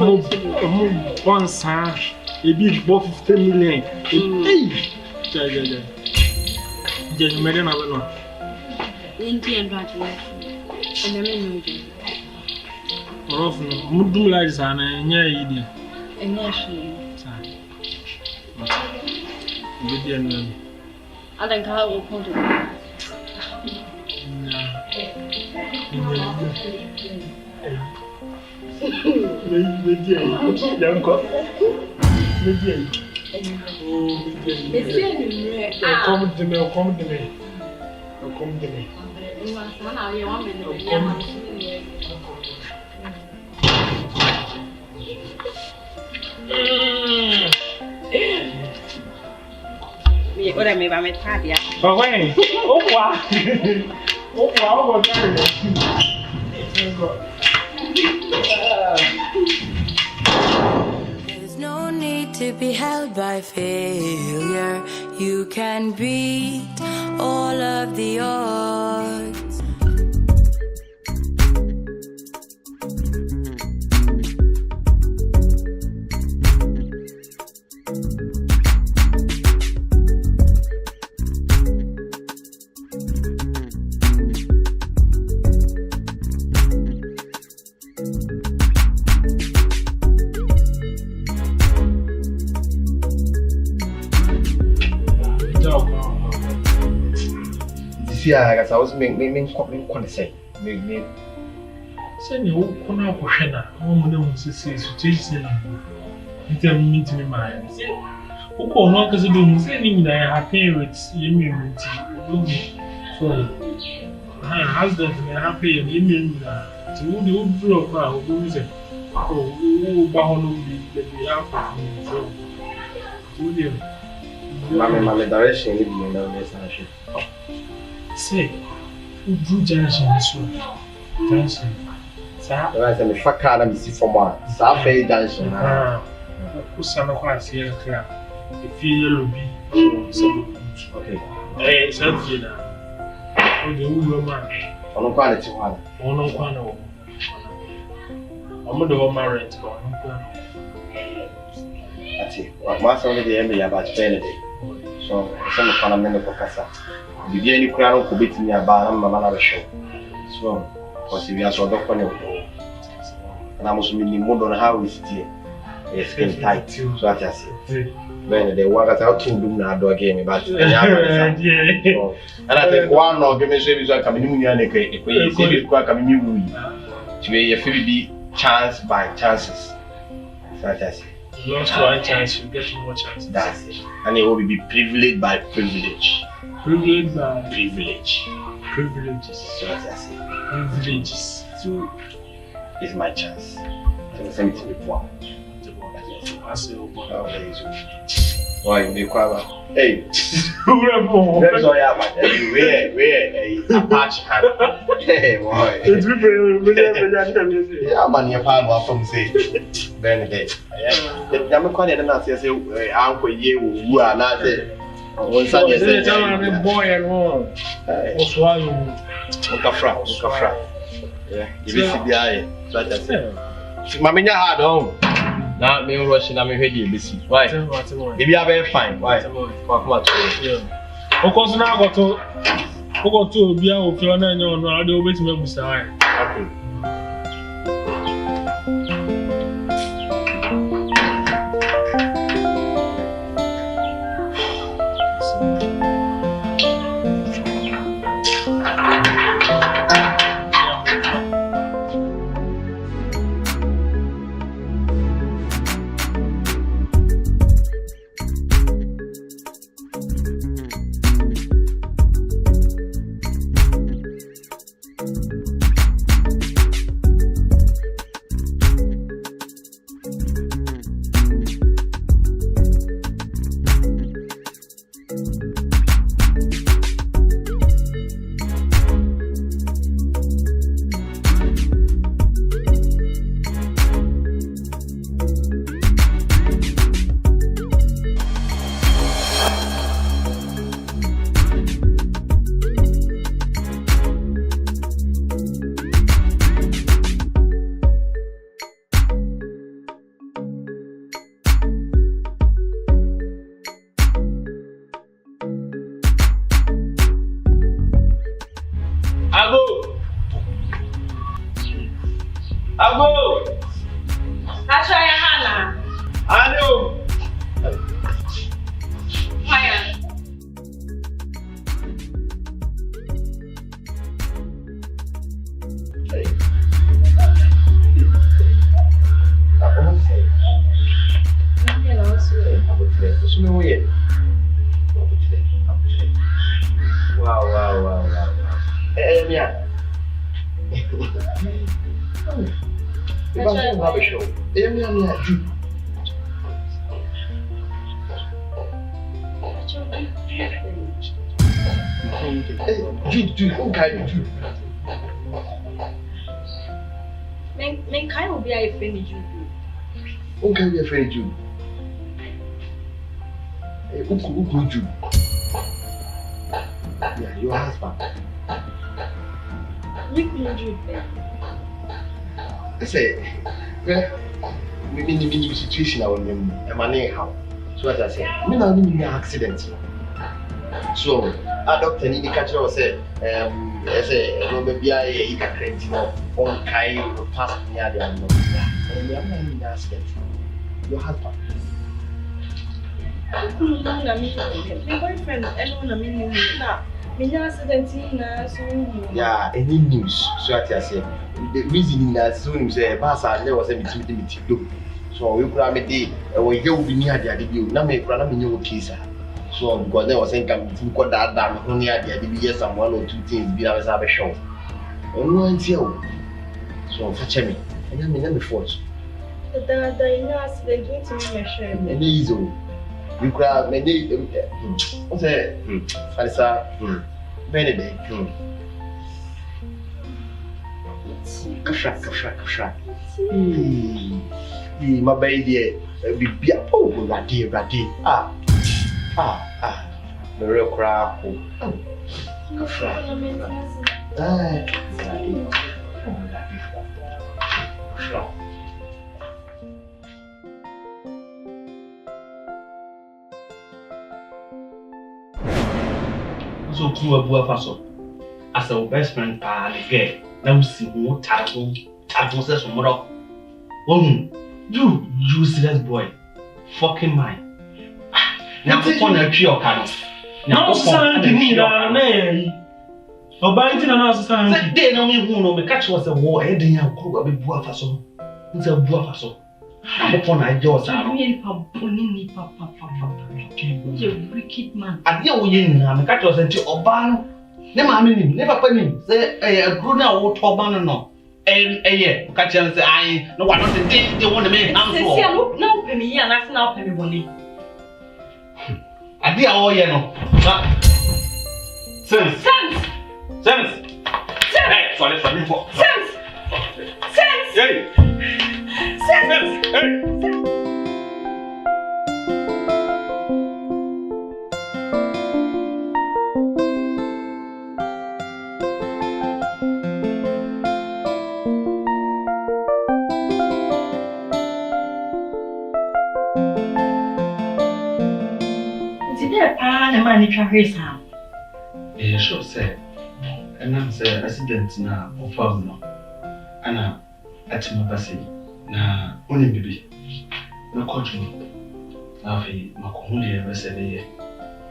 once, a big both 10 million. Hey, Jenny Marian, I don't know. Indian graduation. And I mean, often, Mudu lies and a near idiot. And actually, I think I will come to come to me. What I mean by my party. Oh, wait. Oh, wow. Oh, wow. There's no need to be held by failure. You can beat all of the odds. I was me say. Me. Send you Kona Koshena, woman who says to chase him. You tell me to me, my who call not as a doom, saying that I have parents, you so husband and I have paid him to the old block now, who is it? Oh, bound to be out of me. So, my direction is in the relationship. Say, who drew Junction this one? Junction. I said, the fuck out of me for one. Safe Junction. Who's some of us here? If you be some okay. Eh, something now. Oh, the woman. On the quality one. On no one. I'm the married. That's it. What's only the enemy about Fendy? So, some of the men of Casa. The daily crown could beat me about my show. So, because we are so doctor, and I must mean more on how we sit here. It's getting tight, so I just say. When they work out to do now, do again about it. And I think one of them is coming in and coming to be a free chance by chances. So I just say. Lost one chance, you get more chances. That's it. And it will be privileged by privilege. Privileged by privilege. Privileges. So I just say. Privileges. So it's my chance. So send me to the poor. Why you make quite hey, that's all I have. Where a patch hand. Hey, boy. It's yeah, man, your father from say Benedict. I'm quite an answer. Say, Uncle, you who are not there. One Sunday, say, boy, and all. What's wrong? Ukafra. Yeah, you see the eye. Such as Mamma had home. Now, me rushing, I'm ready. Why? Maybe I'm very fine. Why? Of course, now I got to be out of your name. I'll do it to me, Mr. Okay. Yeah, your husband. I say, maybe situation I will emanate how. So what I say, me now need accident. So a doctor need to catch you say, I say, no maybe I can create on kind of past near the unknown. And I'm not in accident. Your husband. My boyfriend, anyone I mean, accident so yeah, any news so at you say the reason that so him say pass and there was a meeting so we could have a day when you will be near the idea na me kura na me nyo case so because there was income to got that down on near the idea some 1 or 2 things be na say show onu antia so for me and me force the accident to me share and easy you could have many what's that Falisa Benedict Kafra my baby be oh radi the real crap Kafra so to Abu Faso as our best friend pa the girl now see who tackle says tomorrow. You useless boy, fucking mine. Now put on a tree or canoe. Now stand me down there. Or biting an outside. That day no me who no me catch was a war heading out crew a bit Bua Faso. It's a Bua Faso. Now upon I jaws are really papa. You wicked man. At the old yin, I'm a catch was into Obano. Never penny. Say a grown out Obano no. Yeah, catch and say, I no one the day they want to make answer. No, penny, and that's now penny money. I dear all no. Sense. Hey, sorry for Sense. Hey. The man try his hand. Yeah, sure, sir. And I'm the accident now, or father. Anna, at my passy. Na only baby. No coach me. Now, my community ever said,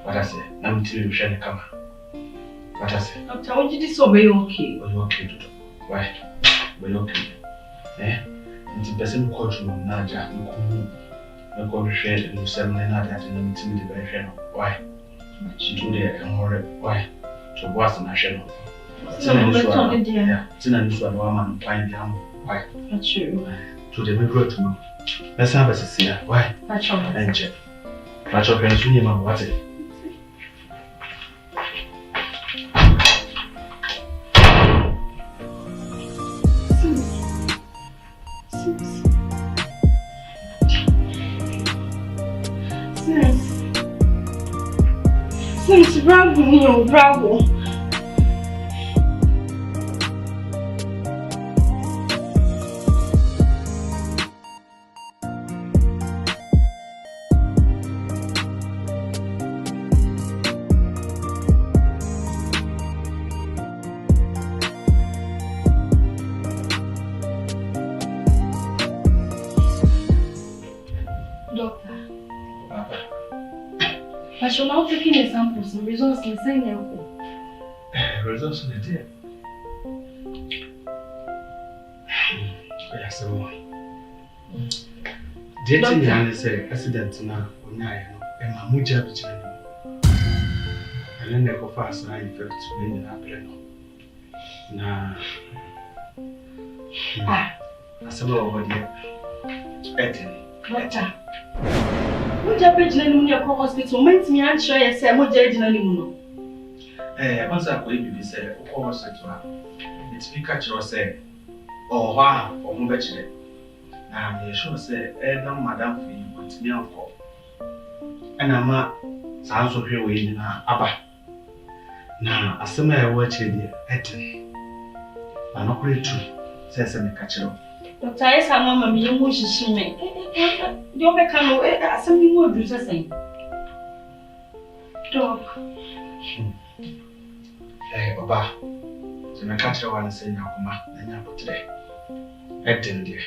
what I say, I'm to you, shall come. What I say, I'll tell you this over okay. are you okay to do? Why? Are you okay? Eh? It's the person coach me, Naja, no commune. No coach share, and you send me that and intimidate by Shannon. Why? She do there and worry. Why? To was an Shannon. Yeah, it's in a new woman, find the why? Not true. To the mirror to me. Let's have a see. Why? That's all. And check. That's all. Can you man what it? Since bravo. I shall now take in samples and results can say now. Results in the day. Yes, so. Dating and say accident now, and my muja between and then they go fast and I felt to be in that plan. Nah, I said, over there. Doctor. Muja bejina ni muni ya kwa hospital. Menti mi ansho ya se muja ejina ni muno. Once I could be said, of course, it's because you say, oh, wow, or Mubachile. I'm sure say, Madame for you, but me uncle. And I'm not sounds of your way in Abba. Now, as some I watch it, I'm not great too, says a catcher. Doctor, I saw Mamma, you wish to see me. Don't make something more do the same. Dog. Baba, so my catcher one say, Yakuma, and Yaku today. Dear.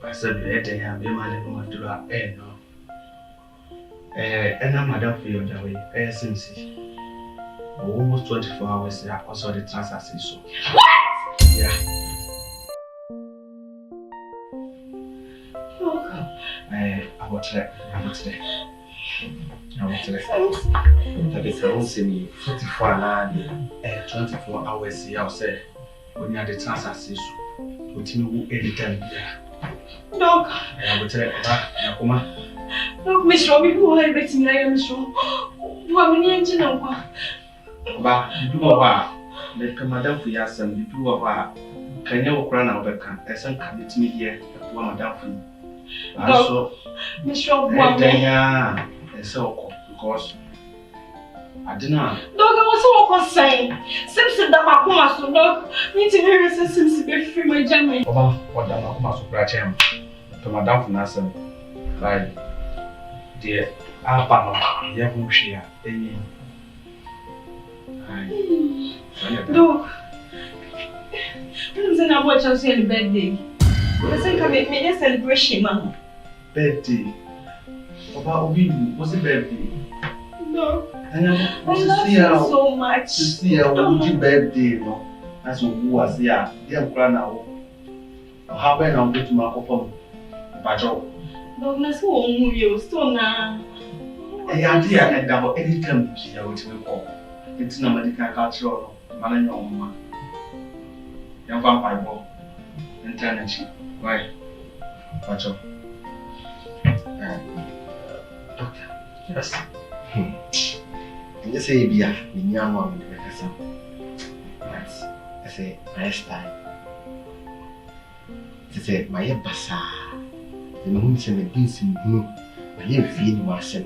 But I said, I have been my little to that no. And I'm Madame for you that way, Simpsy. Almost 24 hours, yeah, also the transfer says so. What? Yeah. I will tell you. 44 and 24 hours, yeah, I'll say, when you are the transfer says so. What you know, anytime, yeah. Dog. I will tell you, come on. Dog, Miss Robbie, who are betting I am sure. What we need to know. But you do what? Let Madame for us and you do what? Can you walk around our back? There's some coming to me here, Madame for you. Also, Miss Robbie, so because I didn't know. Dog, I was so saying. Simpson, that my comma so dog. Need to hear us Simpson be free my jammy. Oba, what the Makuma so scratch him to Madame for us and by dear Alpano, young share. Dog, I'm saying I watch us on birthday. I think I made me a celebration, man. Birthday. Oba, Obi, what's the birthday? No. I love you so much. To see how we birthday, no. That's what was here. Dear Grana, how about I'm going to my home? Patrol. Dog, that's what you still now. I idea and double any time here which we call. It's no medical cultural, man, your woman. Young vampire ball. Internet. Why? Patrol. Yes. And you say, Bia, in your mom, I say, my style. I say, my bassa. The moon send a decent blue. I hear feeling myself.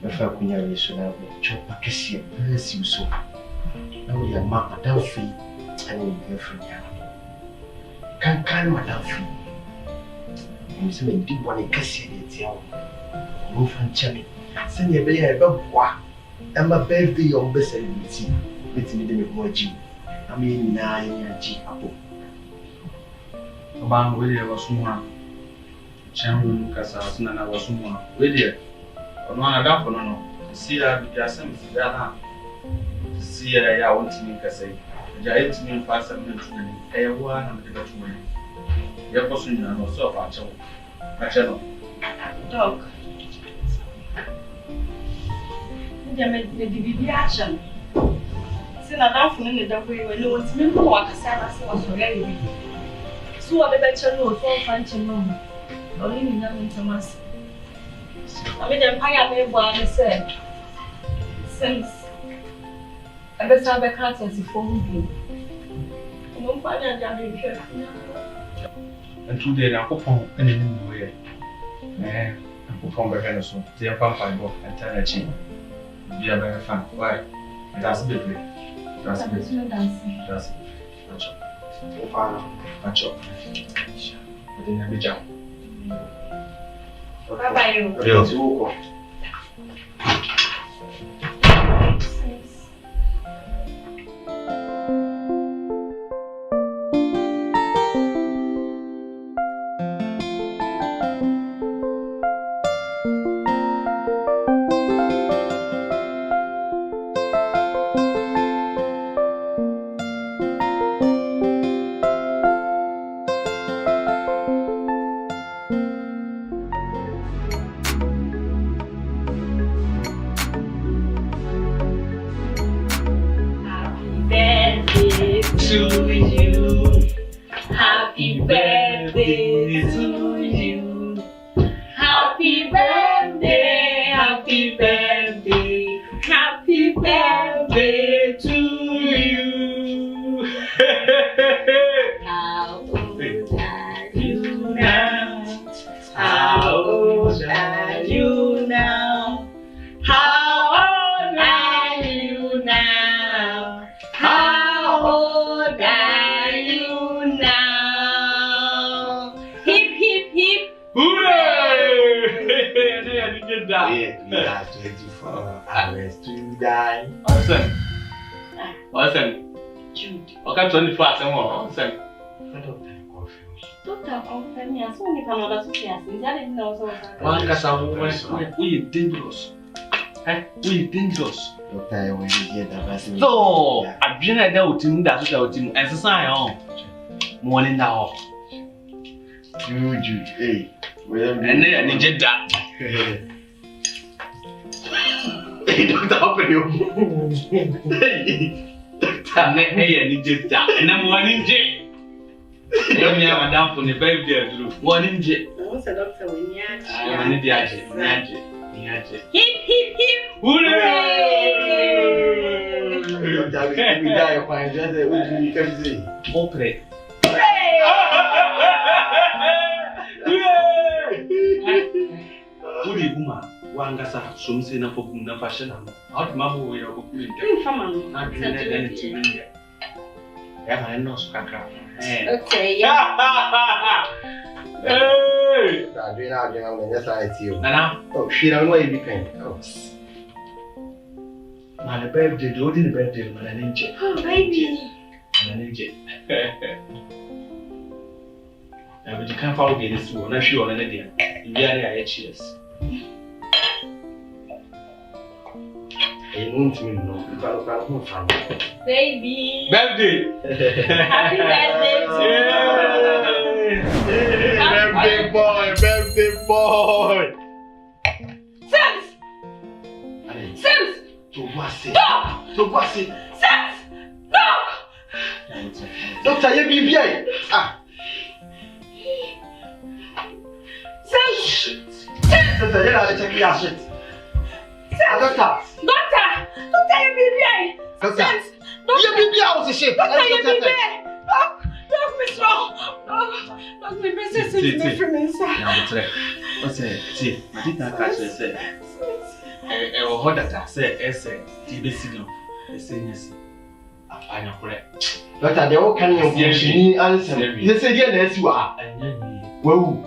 The fact when you're so now, chop a kiss you, bless you so. Now we are Madame Fee and your girlfriend. Can't call Madame Fee. I'm saying, deep one a kiss you. Move and chummy. Send your baby a boy. And my birthday on best celebrity. Let's meet them with G. I mean, 9 G apple. About where was someone. Champion Casas and I was someone. Where there? On one adapt for no. See, I be a same Sudana. See, I want to make a say. Giant mean fast and mentioning everyone and the better way. Your person and also a channel. Dog. The DVD action. Since I don't know that we were no one's member or a sad was already. So I better know for function. Only in young Thomas. I mean, the empire made one said since I better have a cat as a phone. No, I don't care. And today, I hope on any way. I perform by Venezuela, dear Pampa, and Tanachi. Be a very fan. Why? That's the way. That's the way. That's it. Match up. But then I be jump. Bye bye. Real. Doctor, confirm me as soon as you can. One cast we dangerous. We dangerous. Okay, we get that. So, I've been at the team that's what team as a sign. Morning now. You, hey. And then I need that. Hey, don't open you. Hey, I need that. And I'm one in jail. Don't have a down for the baby there. One in jail. What's a doctor when you I need the agent. Hip, hip, hip. Hooray! We die fine. Just what you can say. Hooray! Who the woman? One gas up some say na for na fashion. Out my boy, you're going to not doing anything. Yeah, I know Scacra. Okay, yeah. Hey! I'm doing out there. Yes, I see you. Nana, Oh, shit, I know you became. Oh, my birthday, do the birthday, man, an inch. Oh, baby. An inch. But you can't follow this one. I'm sure on any day. You are cheers. I want me no. Baby. Birthday! Happy birthday to you. Birthday boy. Sims! To what? Stop! To what? Sims! No! Doctor, you be bien. Ah. Sims! Doctor, you are checking your shit. Doctor, you be bien! Doctor, Sims! you be bien with the shit. Doctor, you be bien! Look, Miss Rowe! Look, me business is me from inside. Now, what's it? See, I did not catch it. Say, I will hold that. I say, TV signal. I say, yes. I know correct. Doctor, they all can you answer. You say, yes, you are. Whoa.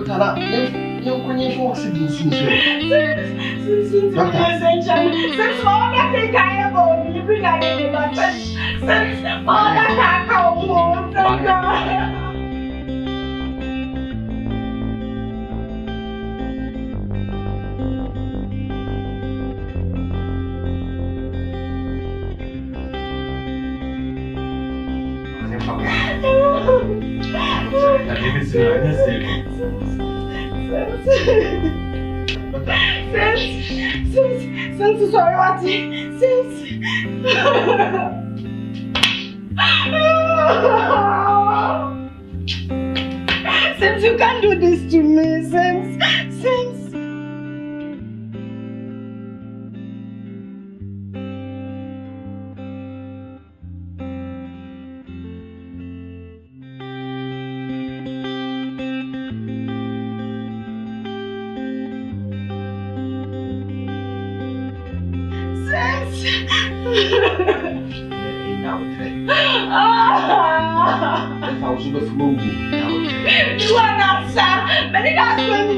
Doctor, you couldn't force it in Sims, sorry, what? Sims. Sims, you can't do this to me, Sims. Sims. You are not, sir. Many that's when you